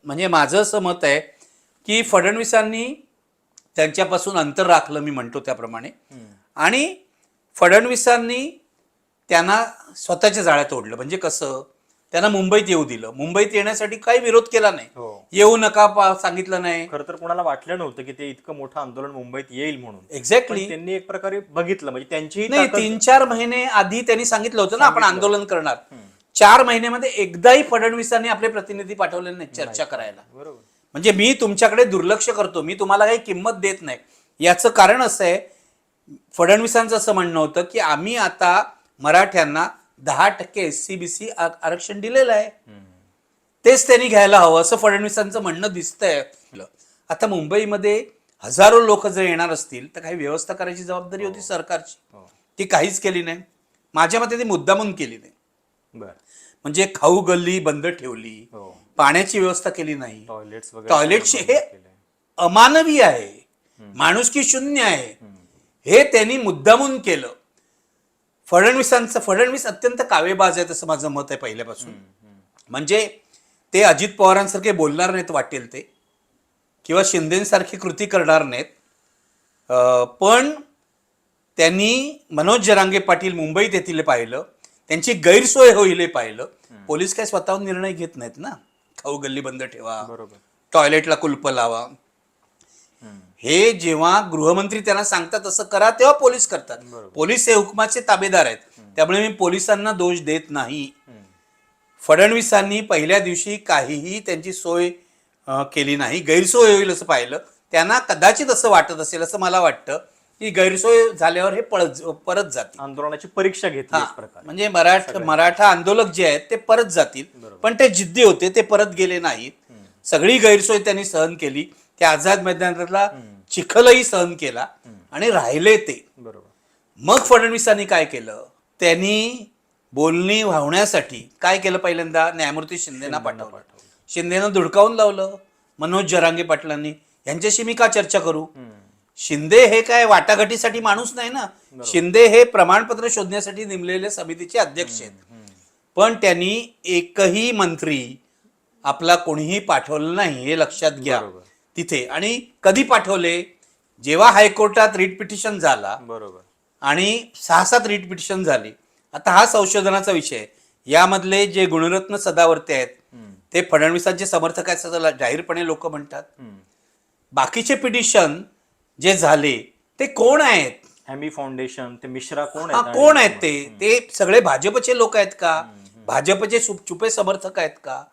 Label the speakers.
Speaker 1: म्हणजे माझं असं मत आहे की फडणवीसांनी त्यांच्यापासून अंतर राखलं, मी म्हणतो त्याप्रमाणे. आणि फडणवीसांनी त्यांना स्वतःच्या जाळ्यात ओढलं. म्हणजे कसं, त्यांना मुंबईत येऊ दिलं. मुंबईत येण्यासाठी काही विरोध केला नाही. येऊ नका सांगितलं नाही.
Speaker 2: खरं तर कोणाला वाटलं नव्हतं की ते इतकं मोठं आंदोलन मुंबईत येईल म्हणून.
Speaker 1: एक्झॅक्टली.
Speaker 2: त्यांनी एक प्रकारे बघितलं, म्हणजे त्यांची
Speaker 1: नाही, 3-4 महिने आधी त्यांनी सांगितलं होतं ना आपण आंदोलन करणार. 4 महिन्यामध्ये एकदाही फडणवीसांनी आपले प्रतिनिधी पाठवले नाही चर्चा करायला.
Speaker 2: बरोबर.
Speaker 1: म्हणजे मी तुमच्याकडे दुर्लक्ष करतो, मी तुम्हाला काही किंमत देत नाही. याचं कारण असं आहे, फडणवीसांचं असं म्हणणं होतं की आम्ही आता मराठ्यांना 10% SC-BC आरक्षण दिलेलं आहे, तेच त्यांनी घ्यायला हवं असं फडणवीसांचं म्हणणं दिसतंय. आता मुंबईमध्ये हजारो लोक जर येणार असतील तर काही व्यवस्था करायची जबाबदारी होती सरकारची. ती काहीच केली नाही. माझ्या मते ती मुद्दामून केली नाही. म्हणजे खाऊ गल्ली बंद ठेवली, पाण्याची व्यवस्था केली नाही, टॉयलेटची, हे अमानवी आहे, माणुसकी शून्य आहे. हे त्यांनी मुद्दामून केलं. फडणवीस अत्यंत कावेबाज आहे असं माझं मत आहे पहिल्यापासून. म्हणजे ते अजित पवारांसारखे बोलणार नाहीत वाटेल ते, किंवा शिंदेसारखी कृती करणार नाहीत. पण त्यांनी मनोज जरांगे पाटील मुंबईत येतील पाहिलं, त्यांची गैरसोय होईल पाहिलं. पोलीस काय स्वतःहून निर्णय घेत नाहीत ना, खाऊ गल्ली बंद ठेवा, टॉयलेटला कुलप लावा. हे जेव्हा गृहमंत्री त्यांना सांगतात तसं करा, तेव्हा पोलीस करतात. पोलीस हे हुकमाचे ताबेदार आहेत. त्यामुळे मी पोलिसांना दोष देत नाही. फडणवीसांनी पहिल्या दिवशी काहीही त्यांची सोय केली नाही. गैरसोय होईल असं पाहिलं. त्यांना कदाचित असं वाटत असेल, असं मला वाटतं की गैरसोय झाल्यावर हे परत जातील.
Speaker 2: आंदोलनाची परीक्षा घेतली
Speaker 1: म्हणजे मराठा आंदोलक जे आहेत ते परत जातील. पण ते जिद्दी होते, ते परत गेले नाहीत. सगळी गैरसोय त्यांनी सहन केली. त्या आझाद मैदानातला चिखलही सहन केला आणि राहिले ते. मग फडणवीसांनी काय केलं, त्यांनी बोलणी वाहण्यासाठी काय केलं, पहिल्यांदा न्यायमूर्ती शिंदेना पाठवलं. शिंदेनं धुडकावून लावलं मनोज जरांगे पाटलांनी. यांच्याशी मी का चर्चा करू? शिंदे हे काय वाटाघाटीसाठी माणूस नाही ना. शिंदे हे प्रमाणपत्र शोधण्यासाठी नेमलेले समितीचे अध्यक्ष आहेत. पण त्यांनी एकही मंत्री आपला कोणीही पाठवलं नाही, हे लक्षात घ्या तिथे. आणि कधी पाठवले, जेव्हा हायकोर्टात रिट पिटिशन झाला आणि 6-7 रिट पिटिशन झाली. आता हा संशोधनाचा विषय. यामधले जे गुणरत्न सदावर्ते आहेत ते फडणवीसांचे समर्थक आहेत असं जाहीरपणे लोक म्हणतात. बाकीचे पिटिशन जे झाले ते कोण आहेत?
Speaker 2: हॅमी फाउंडेशन, ते मिश्रा कोण
Speaker 1: आहेत? ते सगळे भाजपचे लोक आहेत का? भाजपचे छुपे समर्थक आहेत का?